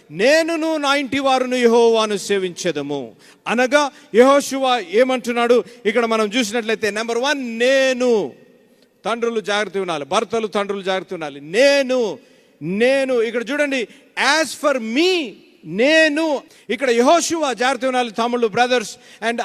నేనును నా ఇంటి వారును యెహోవాను సేవించెదము అనగా యెహోషువ ఏమంటున్నాడు ఇక్కడ మనం చూసినట్లయితే నెంబర్ 1, నేను. తండ్రులు జాగ్రత్త వినాలి, భర్తలు తండ్రులు జాగ్రత్త వినాలి. నేను ఇక్కడ చూడండి, యాజ్ ఫర్ మీ, నేను. ఇక్కడ యెహోషువ జాగ్రత్త వినాలి, తమ్ముళ్ళు, బ్రదర్స్ అండ్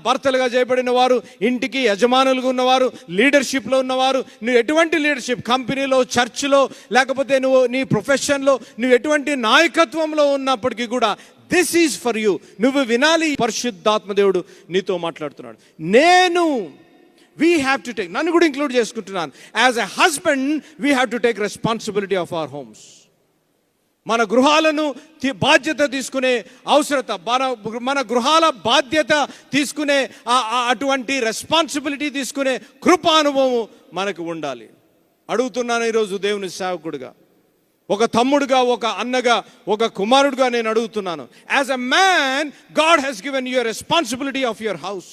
భర్తలుగా చేయబడిన వారు, ఇంటికి యజమానులుగా ఉన్నవారు, లీడర్షిప్లో ఉన్నవారు. నువ్వు ఎటువంటి లీడర్షిప్, కంపెనీలో, చర్చ్లో, లేకపోతే నువ్వు నీ ప్రొఫెషన్లో, నువ్వు ఎటువంటి నాయకత్వంలో ఉన్నప్పటికీ కూడా దిస్ ఈజ్ ఫర్ యూ. నువ్వు వినాలి, పరిశుద్ధాత్మ దేవుడు నీతో మాట్లాడుతున్నాడు. నేను, వీ హ్యావ్ టు టేక్, నన్ను కూడా ఇంక్లూడ్ చేసుకుంటున్నాను. As a husband we have to take responsibility of our homes. మన గృహాలను బాధ్యత తీసుకునే అవసరత, మన గృహాల బాధ్యత తీసుకునే అటువంటి రెస్పాన్సిబిలిటీ తీసుకునే కృపానుభవం మనకు ఉండాలి. అడుగుతున్నాను ఈరోజు దేవుని సేవకుడిగా, ఒక తమ్ముడుగా, ఒక అన్నగా, ఒక కుమారుడుగా నేను అడుగుతున్నాను. As a man God has given you responsibility of your house.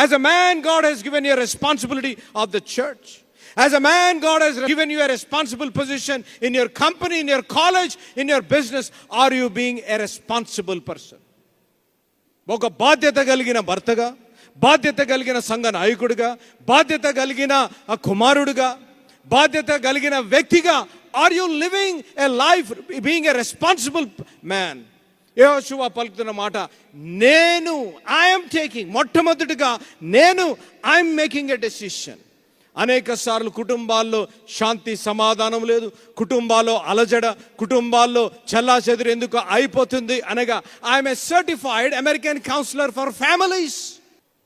As a man, God has given you a responsibility of the church. As a man, God has given you a responsible position in your company, in your college, in your business. Are you being a responsible person? ఒక బాధ్యత కలిగిన భర్తగా, బాధ్యత కలిగిన సంఘ నాయకుడిగా, బాధ్యత కలిగిన కుమారుడిగా, బాధ్యత కలిగిన వ్యక్తిగా are you living a life being a responsible man? యెహోషువ పలుకుతున్న మాట, నేను, ఐఎమ్ టేకింగ్, మొట్టమొదటిగా నేను, ఐఎమ్ మేకింగ్ ఎ డెసిషన్. అనేక సార్లు కుటుంబాల్లో శాంతి సమాధానం లేదు, కుటుంబాల్లో అలజడ, కుటుంబాల్లో చెల్లాచెదురు ఎందుకు అయిపోతుంది అనగా I'm a certified American counsellor for families.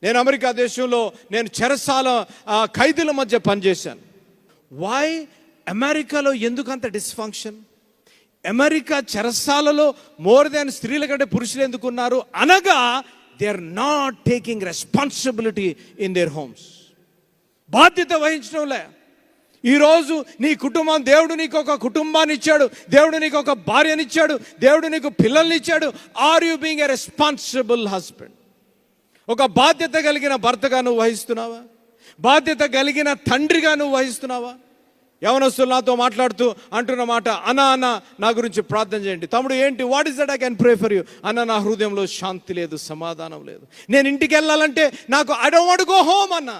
నేను అమెరికా దేశంలో నేను చెరసాల ఖైదీల మధ్య పనిచేశాను. వై అమెరికాలో ఎందుకంత డిస్ఫంక్షన్? అమెరికా చెరసాలలో మోర్ దాన్ స్త్రీల కంటే పురుషులు ఎందుకున్నారు అనగా they are not taking responsibility in their homes. బాధ్యత వహించడంలే. ఈరోజు నీ కుటుంబం, దేవుడు నీకు ఒక కుటుంబాన్ని ఇచ్చాడు, దేవుడు నీకు ఒక భార్యనిచ్చాడు, దేవుడు నీకు పిల్లల్ని ఇచ్చాడు. Are you being a responsible husband? ఒక బాధ్యత కలిగిన భర్తగా నువ్వు వహిస్తున్నావా? బాధ్యత కలిగిన తండ్రిగా నువ్వు వహిస్తున్నావా? యవనస్తులు నాతో మాట్లాడుతూ అంటున్న మాట, అన్న నా గురించి ప్రార్థన చేయండి. తమ్ముడు ఏంటి, what is that I can pray for you? అన్న, నా హృదయంలో శాంతి లేదు, సమాధానం లేదు, నేను ఇంటికి వెళ్ళాలంటే నాకు I don't want to go home అన్న.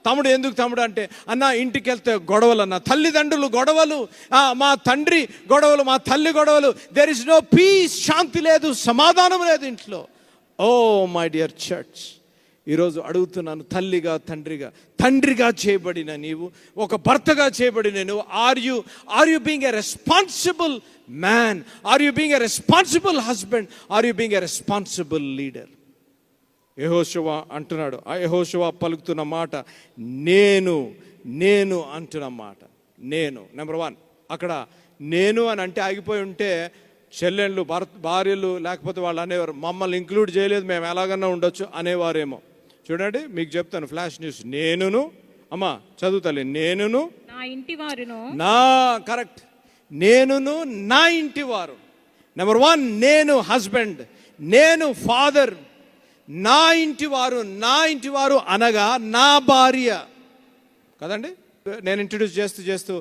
తమ్ముడు ఎందుకు తమ్ముడు అంటే, అన్న ఇంటికి వెళ్తే గొడవలు అన్న, తల్లిదండ్రులు గొడవలు, మా తండ్రి గొడవలు, మా తల్లి గొడవలు, దేర్ ఇస్ నో పీస్, శాంతి లేదు, సమాధానం లేదు ఇంట్లో. ఓ మై డియర్ చర్చ్, ఈరోజు అడుగుతున్నాను, తల్లిగా, తండ్రిగా చేయబడిన నీవు, ఒక భర్తగా చేయబడిన నువ్వు, are you being a responsible man? Are you being a responsible husband? Are you being a responsible leader? యెహోషువ అంటున్నాడు, ఆ యెహోషువ పలుకుతున్న మాట నేను అంటున్న మాట. నేను నెంబర్ 1. అక్కడ నేను అని అంటే ఆగిపోయి ఉంటే చెల్లెళ్ళు, భార్యలు, లేకపోతే వాళ్ళు అనేవారు, మమ్మల్ని ఇంక్లూడ్ చేయలేదు, మేము ఎలాగన్నా ఉండొచ్చు అనేవారేమో. చూడండి, మీకు చెప్తాను ఫ్లాష్ న్యూస్. నేనును, అమ్మా చదువుతాలి, నేనును నా ఇంటి వారును, కరెక్ట్, నేనును నా ఇంటి వారు. నెంబర్ 1, నేను హస్బెండ్, నేను ఫాదర్. నా ఇంటి వారు అనగా నా భార్య కదండి. నేను ఇంట్రడ్యూస్ చేస్తూ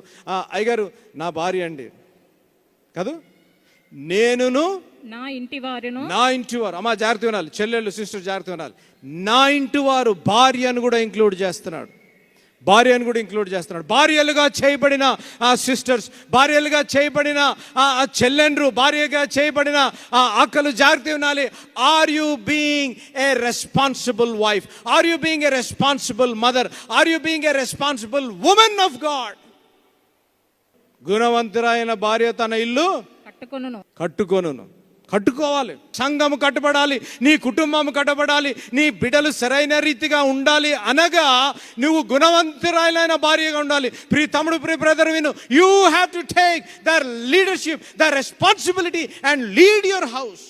అయ్యగారు నా భార్య అండి కాదు, నేనును నా ఇంటి వారును. అమ్మా జాగ్రత్త వినాలి, చెల్లెళ్ళు, సిస్టర్ జాగ్రత్త వినాలి. నా ఇంటి వారు, భార్యను కూడా ఇంక్లూడ్ చేస్తున్నాడు. భార్యలుగా చేయబడిన సిస్టర్స్, భార్యలుగా చేయబడిన చెల్లెండ్రు, భార్యగా చేయబడిన అక్కలు జాగ్రత్త వినాలి. Are you being a responsible wife? Are you being a responsible mother? Are you being a responsible women of God? గుణవంతురాయన భార్య తన ఇల్లు కట్టుకోవాలి. సంఘము కట్టబడాలి, నీ కుటుంబం కట్టబడాలి, నీ బిడ్డలు సరైన రీతిగా ఉండాలి అనగా నువ్వు గుణవంతురాలైన భార్యగా ఉండాలి. ప్రియ తమ్ముడు, ప్రియ బ్రదర్, విను, you have to take the leadership, the responsibility and lead your house.